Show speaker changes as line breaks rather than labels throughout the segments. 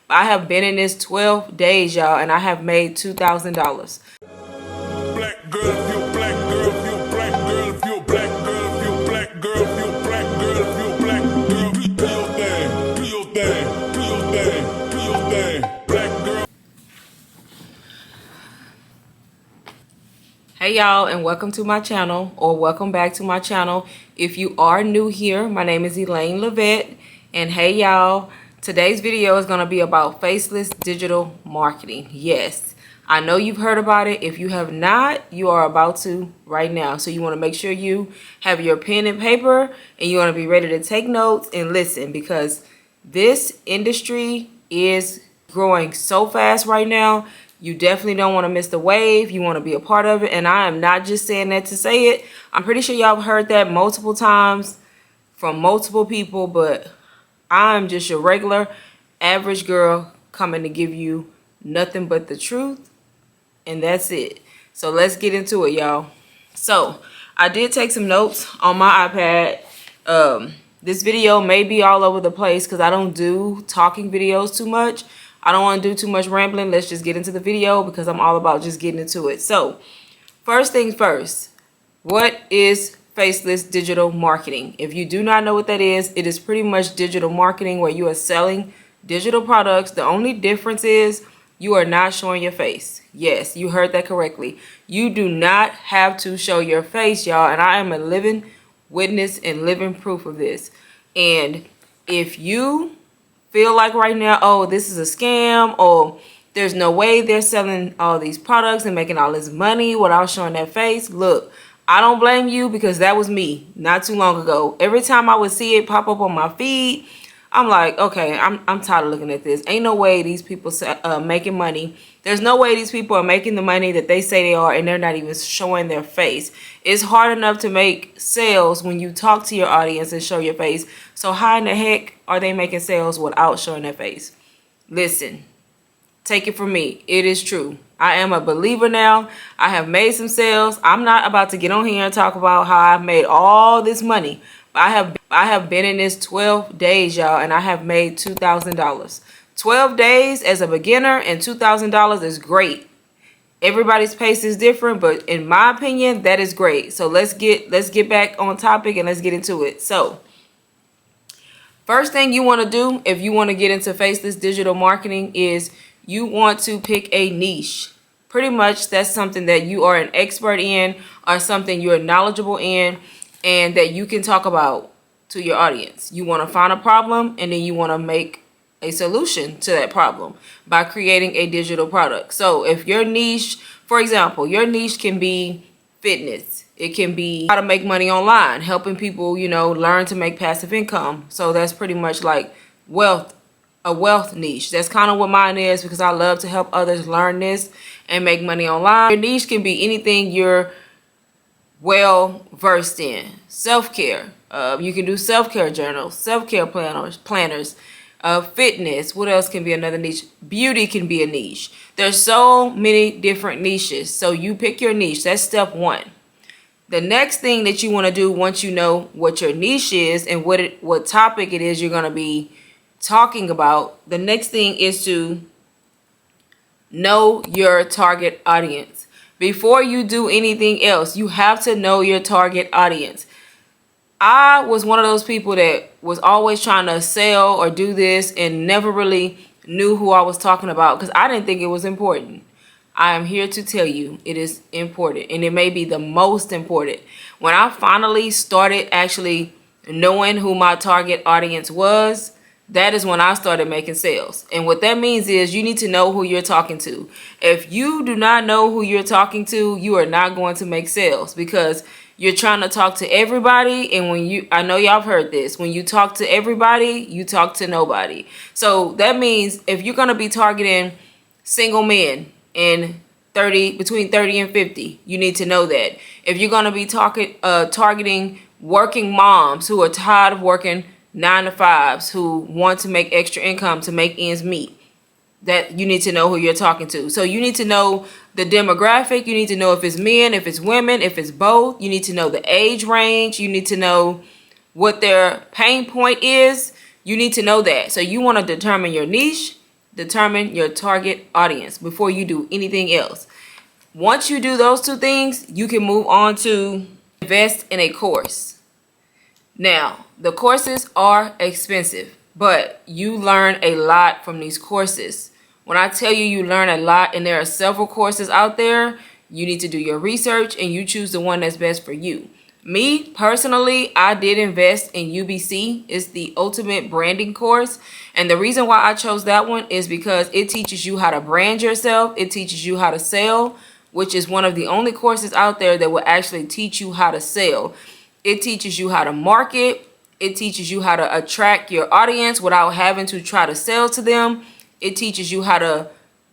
I have been in this 12 days, y'all, and I have made $2,000.
Black girl, if you a black girl, if you a black girl, if you a black girl, if you a black girl, if you a black girl, if you a black girl, do your thing, do your thing, do your thing, do your thing, black girl.
Hey y'all, and welcome to my channel, or welcome back to my channel. If you are new here, my name is Elaine Levette, and hey y'all, today's video is going to be about faceless digital marketing. Yes, I know you've heard about it. If you have not, you are about to right now. So you want to make sure you have your pen and paper, and you want to be ready to take notes and listen, because this industry is growing so fast right now. You definitely don't want to miss the wave. You want to be a part of it. And I am not just saying that to say it. I'm pretty sure y'all have heard that multiple times from multiple people, but I'm just your regular average girl coming to give you nothing but the truth, and that's it. So let's get into it, y'all. So I did take some notes on my iPad. This video may be all over the place because I don't do talking videos too much. I don't want to do too much rambling. Let's just get into the video because I'm all about just getting into it. So first things first, what is faceless digital marketing? If you do not know what that is, it is pretty much digital marketing where you are selling digital products. The only difference is you are not showing your face. Yes, you heard that correctly. You do not have to show your face, y'all, and I am a living witness and living proof of this. And if you feel like right now, oh, this is a scam, or there's no way they're selling all these products and making all this money without showing their face, look, I don't blame you, because that was me not too long ago. Every time I would see it pop up on my feed, I'm like, okay, I'm tired of looking at this. Ain't no way these people making money. There's no way these people are making the money that they say they are, and they're not even showing their face. It's hard enough to make sales when you talk to your audience and show your face. So how in the heck are they making sales without showing their face? Listen, take it from me. It is true. I am a believer now. I have made some sales. I'm not about to get on here and talk about how I've made all this money. I have been in this 12 days, y'all, and I have made $2,000. 12 days as a beginner and $2,000 is great. Everybody's pace is different, but in my opinion, that is great. So let's get back on topic and let's get into it. So first thing you want to do if you want to get into faceless digital marketing is you want to pick a niche. Pretty much that's something that you are an expert in, or something you're knowledgeable in, and that you can talk about to your audience. You want to find a problem, and then you want to make a solution to that problem by creating a digital product. So if your niche, for example, your niche can be fitness. It can be how to make money online, helping people, you know, learn to make passive income. So that's pretty much like a wealth niche. That's kind of what mine is, because I love to help others learn this and make money online. Your niche can be anything you're well versed in. Self-care. You can do self-care journals, self-care planners, fitness. What else can be another niche? Beauty can be a niche. There's so many different niches. So you pick your niche. That's step one. The next thing that you want to do once you know what your niche is and what topic it is you're going to be talking about, the next thing is to know your target audience. Before you do anything else, you have to know your target audience. I was one of those people that was always trying to sell or do this and never really knew who I was talking about because I didn't think it was important. I am here to tell you it is important, and it may be the most important. When I finally started actually knowing who my target audience was, that is when I started making sales. And what that means is you need to know who you're talking to. If you do not know who you're talking to, you are not going to make sales, because you're trying to talk to everybody. And I know y'all have heard this, when you talk to everybody, you talk to nobody. So that means if you're going to be targeting single men in between 30 and 50, you need to know that. If you're going to be targeting working moms who are tired of working 9-to-5s, who want to make extra income to make ends meet, that you need to know who you're talking to. So you need to know the demographic. You need to know if it's men, if it's women, if it's both. You need to know the age range. You need to know what their pain point is. You need to know that. So you want to determine your niche. determine your target audience before you do anything else. Once you do those two things, you can move on to invest in a course. Now, the courses are expensive, but you learn a lot from these courses. When I tell you you learn a lot and there are several courses out there, you need to do your research and you choose the one that's best for you. Me, personally, I did invest in UBC. It's the ultimate branding course. And the reason why I chose that one is because it teaches you how to brand yourself. It teaches you how to sell, which is one of the only courses out there that will actually teach you how to sell. It teaches you how to market. It teaches you how to attract your audience without having to try to sell to them. It teaches you how to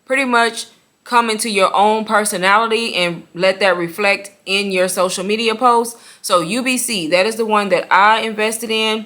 pretty much come into your own personality and let that reflect in your social media posts. So UBC, that is the one that I invested in.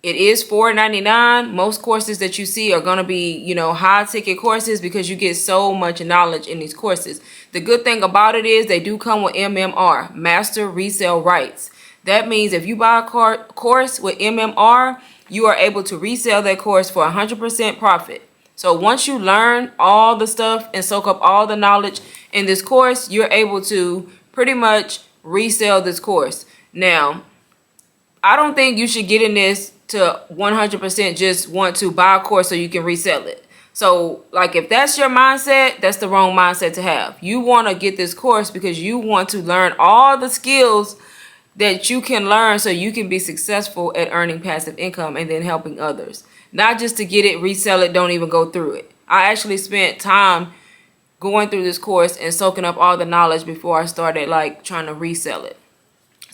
It is $4.99. Most courses that you see are going to be, high ticket courses because you get so much knowledge in these courses. The good thing about it is they do come with MMR, Master Resell Rights. That means if you buy a course with MMR, you are able to resell that course for 100% profit. So once you learn all the stuff and soak up all the knowledge in this course, you're able to pretty much resell this course. Now, I don't think you should get in this to 100% just want to buy a course so you can resell it. So like if that's your mindset, that's the wrong mindset to have. You want to get this course because you want to learn all the skills that you can learn so you can be successful at earning passive income and then helping others. Not just to get it, resell it, don't even go through it. I actually spent time going through this course and soaking up all the knowledge before I started trying to resell it.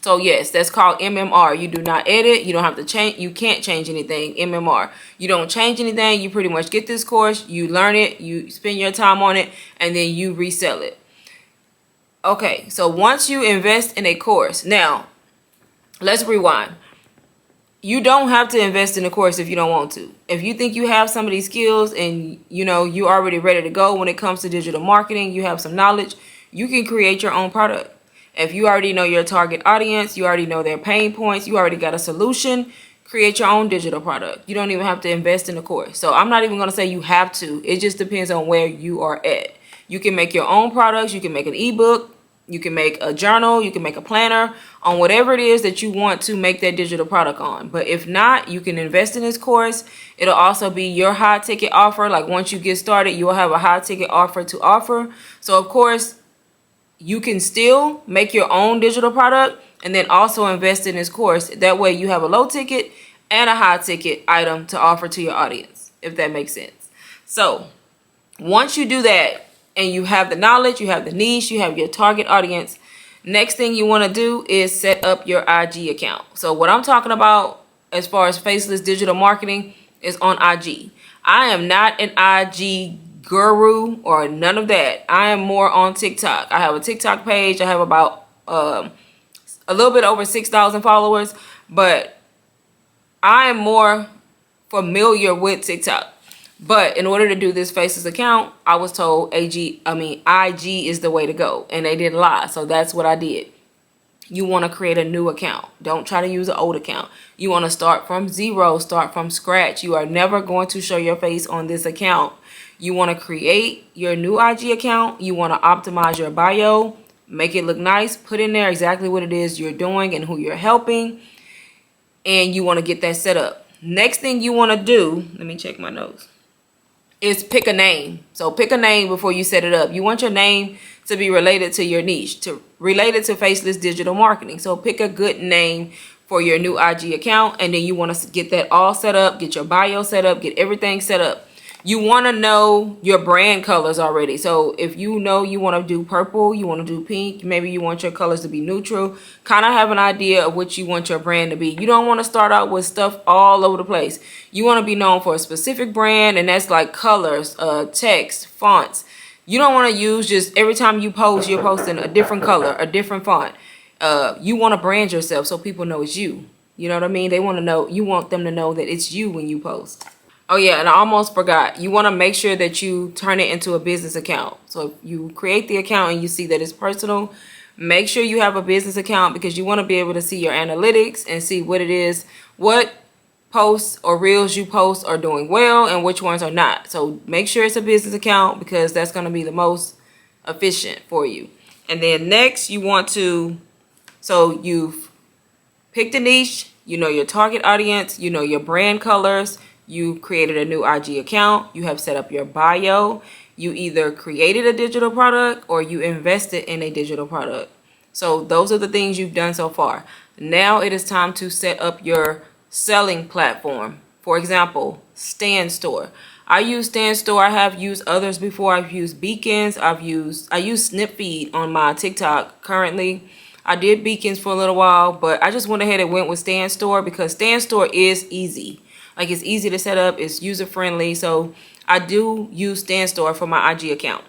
So yes, that's called MMR. You do not edit. You don't have to change. You can't change anything. MMR. You don't change anything. You pretty much get this course. You learn it. You spend your time on it. And then you resell it. Okay. So once you invest in a course. Now, let's rewind. You don't have to invest in a course if you don't want to. If you think you have some of these skills and you're already ready to go when it comes to digital marketing, you have some knowledge, you can create your own product. If you already know your target audience, you already know their pain points, you already got a solution, create your own digital product. You don't even have to invest in a course. So I'm not even going to say you have to. It just depends on where you are at. You can make your own products. You can make an ebook. You can make a journal. You can make a planner on whatever it is that you want to make that digital product on. But if not, you can invest in this course. It'll also be your high ticket offer. Like once you get started, you will have a high ticket offer to offer. So of course, you can still make your own digital product and then also invest in this course. That way you have a low ticket and a high ticket item to offer to your audience, if that makes sense. So once you do that and you have the knowledge, you have the niche, you have your target audience, next thing you want to do is set up your IG account. So what I'm talking about as far as Faceless digital marketing is on IG. I am not an IG guru or none of that. I am more on TikTok. I have a TikTok page. I have about a little bit over 6,000 followers, but I am more familiar with TikTok. But in order to do this Faceless account, I was told IG is the way to go, and they didn't lie. So that's what I did. You want to create a new account. Don't try to use an old account. You want to start from zero, start from scratch. You are never going to show your face on this account. You want to create your new IG account. You want to optimize your bio, make it look nice, put in there exactly what it is you're doing and who you're helping, and you want to get that set up. Next thing you want to do, let me check my notes, is pick a name. So pick a name before you set it up. You want your name to be related to your niche, related to Faceless digital marketing. So pick a good name for your new IG account, and then you want to get that all set up, get your bio set up, get everything set up. You want to know your brand colors already. So if you know you want to do purple, you want to do pink, maybe you want your colors to be neutral, kind of have an idea of what you want your brand to be. You don't want to start out with stuff all over the place. You want to be known for a specific brand, and that's like colors, text, fonts. You don't want to use just every time you post, you're posting a different color, a different font. You want to brand yourself so people know it's you. You know what I mean? They want to know, you want them to know that it's you when you post. Oh yeah, and I almost forgot. You want to make sure that you turn it into a business account. So if you create the account and you see that it's personal, make sure you have a business account because you want to be able to see your analytics and see what it is, what posts or reels you post are doing well and which ones are not. So make sure it's a business account because that's going to be the most efficient for you. And then next you want to, so you've picked a niche, you know your target audience, you know your brand colors, you created a new IG account, you have set up your bio, you either created a digital product or you invested in a digital product. So those are the things you've done so far. Now it is time to set up your selling platform. For example, Stand Store. I use Stand Store. I have used others before. I've used Beacons. I use Snipfeed on my TikTok currently. I did Beacons for a little while, but I just went ahead and went with Stand Store because Stand Store is easy. Like, it's easy to set up. It's user friendly. So I do use Stand Store for my IG account.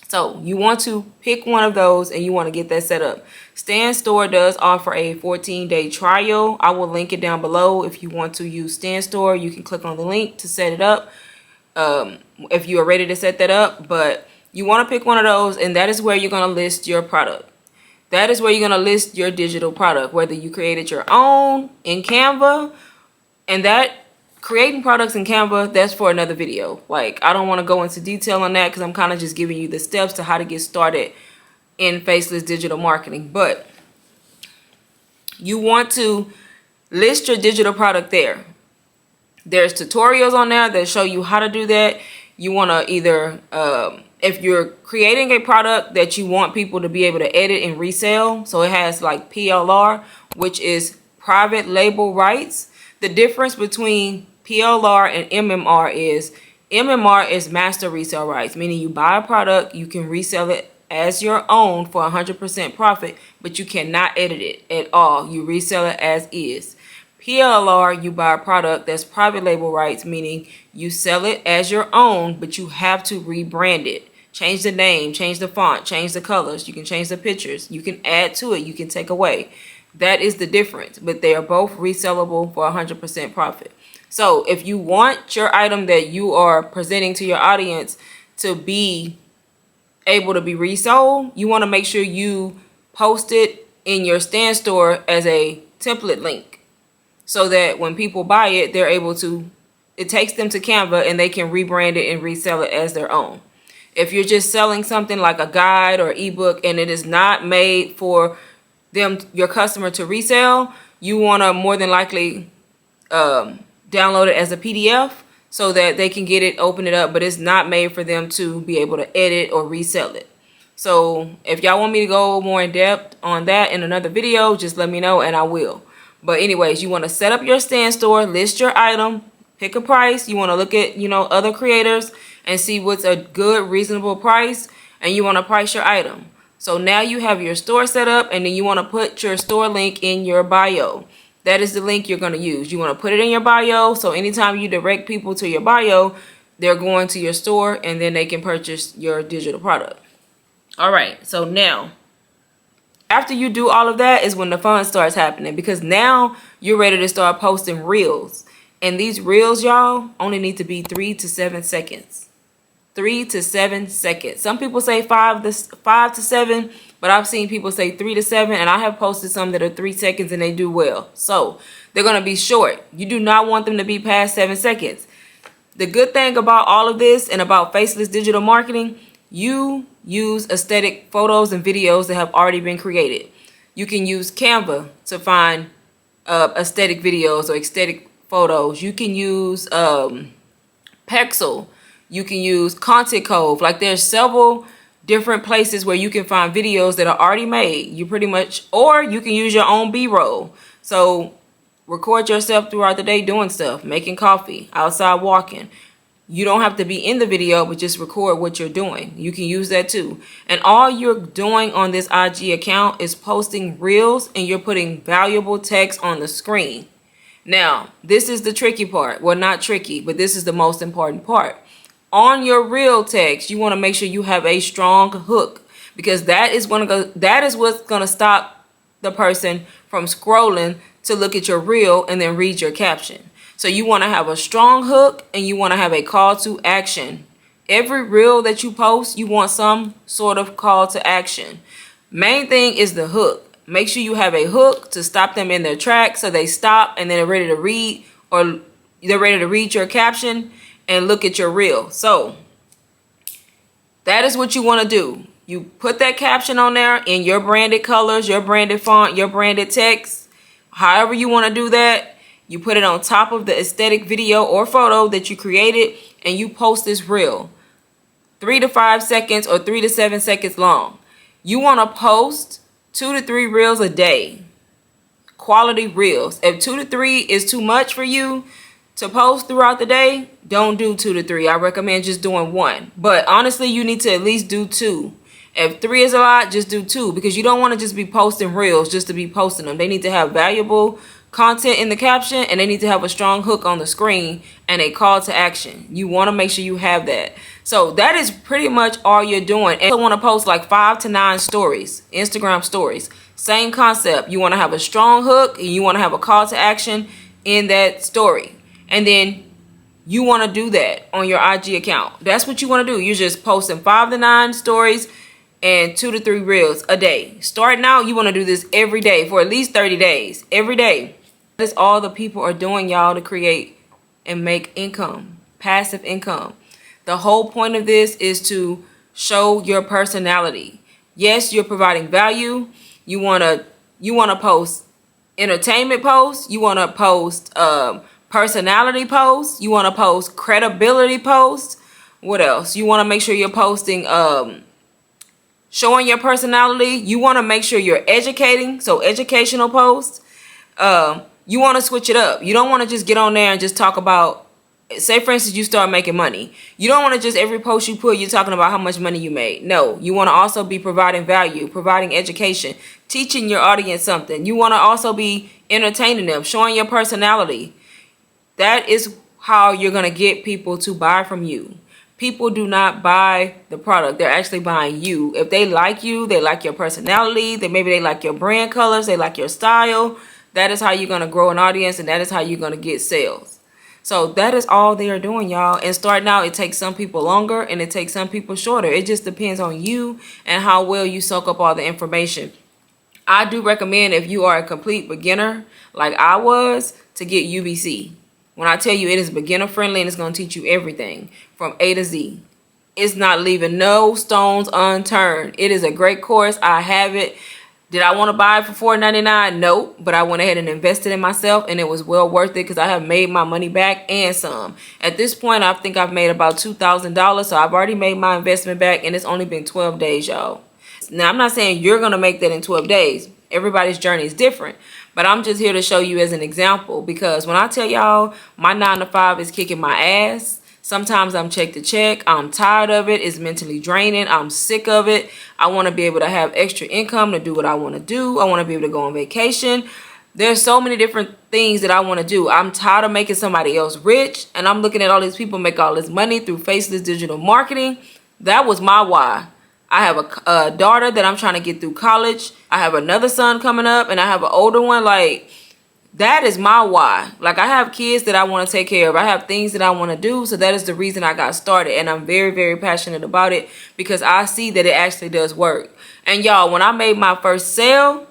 So you want to pick one of those and you want to get that set up. Stand Store does offer a 14-day trial. I will link it down below. If you want to use Stand Store, you can click on the link to set it up if you are ready to set that up. But you want to pick one of those, and that is where you're going to list your product. That is where you're going to list your digital product, whether you created your own in Canva. And that creating products in Canva, that's for another video. Like, I don't want to go into detail on that because I'm kind of just giving you the steps to how to get started in Faceless digital marketing. But you want to list your digital product there. There's tutorials on there that show you how to do that. You want to either, if you're creating a product that you want people to be able to edit and resell, so it has like PLR, which is private label rights. The difference between PLR and MMR is master resale rights, meaning you buy a product, you can resell it as your own for 100% profit, but you cannot edit it at all. You resell it as is. PLR, you buy a product that's private label rights, meaning you sell it as your own, but you have to rebrand it. Change the name, change the font, change the colors. You can change the pictures. You can add to it. You can take away. That is the difference, but they are both resellable for 100% profit. So if you want your item that you are presenting to your audience to be able to be resold, you want to make sure you post it in your Stand Store as a template link so that when people buy it, they're able to, it takes them to Canva and they can rebrand it and resell it as their own. If you're just selling something like a guide or ebook and it is not made for them, your customer, to resell, you want to more than likely download it as a PDF so that they can get it, open it up, but it's not made for them to be able to edit or resell it. So if y'all want me to go more in depth on that in another video, just let me know and I will. But anyways, you want to set up your Stand Store, list your item, pick a price. You want to look at, other creators and see what's a good, reasonable price, and you want to price your item. So now you have your store set up, and then you want to put your store link in your bio. That is the link you're going to use. You want to put it in your bio, so anytime you direct people to your bio, they're going to your store, and then they can purchase your digital product. All right, so now, after you do all of that is when the fun starts happening, because now you're ready to start posting reels. And these reels, y'all, only need to be 3 to 7 seconds. 3 to 7 seconds. Some people say 5 to 7, but I've seen people say 3 to 7, and I have posted some that are 3 seconds and they do well. So they're going to be short. You do not want them to be past 7 seconds. The good thing about all of this and about Faceless digital marketing, you use aesthetic photos and videos that have already been created. You can use Canva to find aesthetic videos or aesthetic photos. You can use Pexel. You can use Content Cove. Like, there's several different places where you can find videos that are already made. You pretty much, or you can use your own B-roll. So record yourself throughout the day doing stuff, making coffee, outside walking. You don't have to be in the video, but just record what you're doing. You can use that too. And all you're doing on this IG account is posting reels, and you're putting valuable text on the screen. Now, this is the tricky part. Well, not tricky, but this is the most important part. On your reel text, you want to make sure you have a strong hook, because that is what's going to stop the person from scrolling to look at your reel and then read your caption. So you want to have a strong hook, and you want to have a call to action. Every reel that you post, you want some sort of call to action. Main thing is the hook. Make sure you have a hook to stop them in their tracks so they stop and then they're ready to read or they're ready to read your caption and look at your reel. So that is what you want to do. You put that caption on there in your branded colors, your branded font, your branded text, however you want to do that. You put it on top of the aesthetic video or photo that you created, and you post this reel 3 to 5 seconds or 3 to 7 seconds long. You want to post 2 to 3 reels a day, quality reels. If 2 to 3 is too much for you to post throughout the day, don't do 2 to 3. I recommend just doing 1. But honestly, you need to at least do 2. If 3 is a lot, just do 2, because you don't want to just be posting reels just to be posting them. They need to have valuable content in the caption, and they need to have a strong hook on the screen and a call to action. You want to make sure you have that. So that is pretty much all you're doing. And you want to post like 5 to 9 stories, Instagram stories. Same concept. You want to have a strong hook, and you want to have a call to action in that story. And then you want to do that on your IG account. That's what you want to do. You're just posting 5 to 9 stories and 2 to 3 reels a day. Starting out, you want to do this every day for at least 30 days. Every day. That's all the people are doing, y'all, to create and make income, passive income. The whole point of this is to show your personality. Yes, you're providing value. You want to post entertainment posts. You want to post personality posts. You want to post credibility posts. What else? You want to make sure you're posting showing your personality. You want to make sure you're educating, so educational posts. You want to switch it up. You don't want to just get on there and just talk about, say for instance, you start making money. You don't want to just every post you put, you're talking about how much money you made. No, you want to also be providing value, providing education, teaching your audience something. You want to also be entertaining them, showing your personality. That is how you're going to get people to buy from you. People do not buy the product. They're actually buying you. If they like you, they like your personality, maybe they like your brand colors, they like your style. That is how you're going to grow an audience, and that is how you're going to get sales. So that is all they are doing, y'all. And starting out, it takes some people longer and it takes some people shorter. It just depends on you and how well you soak up all the information. I do recommend, if you are a complete beginner like I was, to get UBC. When I tell you it is beginner friendly and it's going to teach you everything from A to Z. It's not leaving no stones unturned. It is a great course. I have it. Did I want to buy it for $4.99? No, but I went ahead and invested in myself, and it was well worth it because I have made my money back and some. At this point, I think I've made about $2,000, so I've already made my investment back, and it's only been 12 days, y'all. Now, I'm not saying you're going to make that in 12 days. Everybody's journey is different, but I'm just here to show you as an example, because when I tell y'all my 9 to 5 is kicking my ass, sometimes I'm check to check. I'm tired of it. It's mentally draining. I'm sick of it. I want to be able to have extra income to do what I want to do. I want to be able to go on vacation. There's so many different things that I want to do. I'm tired of making somebody else rich, and I'm looking at all these people make all this money through Faceless digital marketing. That was my why. I have a daughter that I'm trying to get through college. I have another son coming up, and I have an older one. Like, that is my why. Like, I have kids that I want to take care of. I have things that I want to do. So that is the reason I got started. And I'm very, very passionate about it because I see that it actually does work. And y'all, when I made my first sale,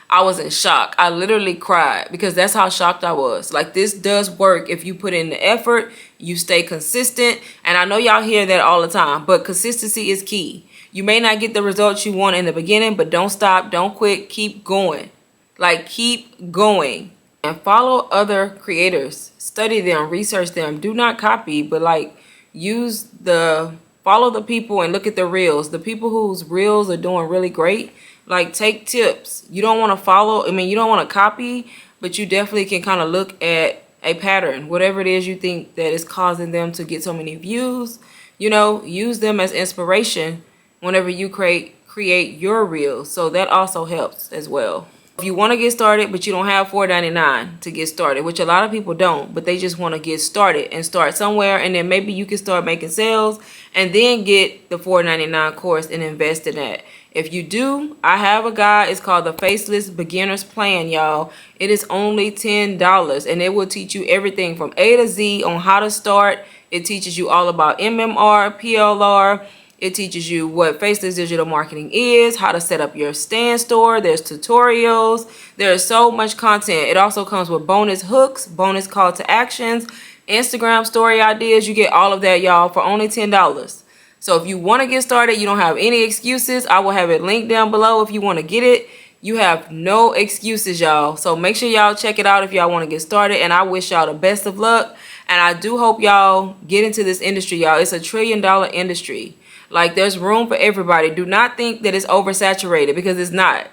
I was in shock. I literally cried because that's how shocked I was. Like, this does work if you put in the effort, you stay consistent. And I know y'all hear that all the time, but consistency is key. You may not get the results you want in the beginning, but don't stop, don't quit, keep going. Like, keep going. And follow other creators. Study them, research them. Do not copy, but like, follow the people and look at the reels. The people whose reels are doing really great, like, take tips. You don't want to you don't want to copy, but you definitely can kind of look at a pattern. Whatever it is you think that is causing them to get so many views, use them as inspiration whenever you create your reels. So that also helps as well. If you want to get started, but you don't have $4.99 to get started, which a lot of people don't, but they just want to get started and start somewhere, and then maybe you can start making sales and then get the $4.99 course and invest in that. If you do, I have a guide. It's called the Faceless Beginner's Plan, y'all. It is only $10, and it will teach you everything from A to Z on how to start. It teaches you all about MMR, PLR, It teaches you what Faceless digital marketing is, how to set up your stand store. There's tutorials. There's so much content. It also comes with bonus hooks, bonus call to actions, Instagram story ideas. You get all of that, y'all, for only $10. So if you want to get started, you don't have any excuses. I will have it linked down below if you want to get it. You have no excuses, y'all. So make sure y'all check it out if y'all want to get started. And I wish y'all the best of luck. And I do hope y'all get into this industry, y'all. It's a $1 trillion industry. Like, there's room for everybody. Do not think that it's oversaturated, because it's not.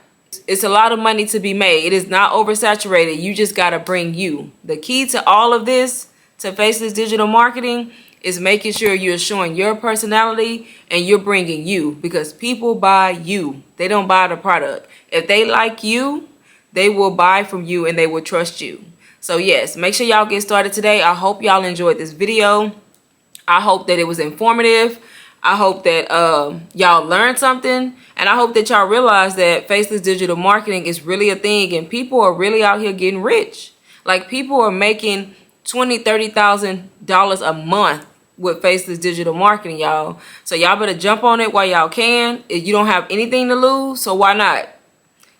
It's a lot of money to be made. It is not oversaturated. You just got to bring you. The key to all of this, to Faceless digital marketing, is making sure you're showing your personality and you're bringing you, because people buy you. They don't buy the product. If they like you, they will buy from you and they will trust you. So yes, make sure y'all get started today. I hope y'all enjoyed this video. I hope that it was informative. I hope that y'all learned something, and I hope that y'all realize that Faceless digital marketing is really a thing, and people are really out here getting rich. Like, people are making $20,000-$30,000 a month with Faceless digital marketing, y'all. So y'all better jump on it while y'all can. If you don't have anything to lose, so why not?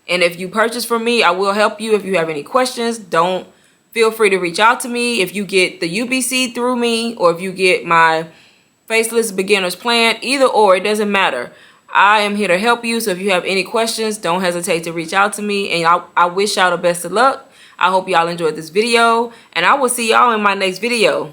And if you purchase from me, I will help you. If you have any questions, feel free to reach out to me. If you get the UBC through me, or if you get my Faceless beginners plan, either or, it doesn't matter. I am here to help you. So if you have any questions, don't hesitate to reach out to me. And I wish y'all the best of luck. I hope y'all enjoyed this video, and I will see y'all in my next video.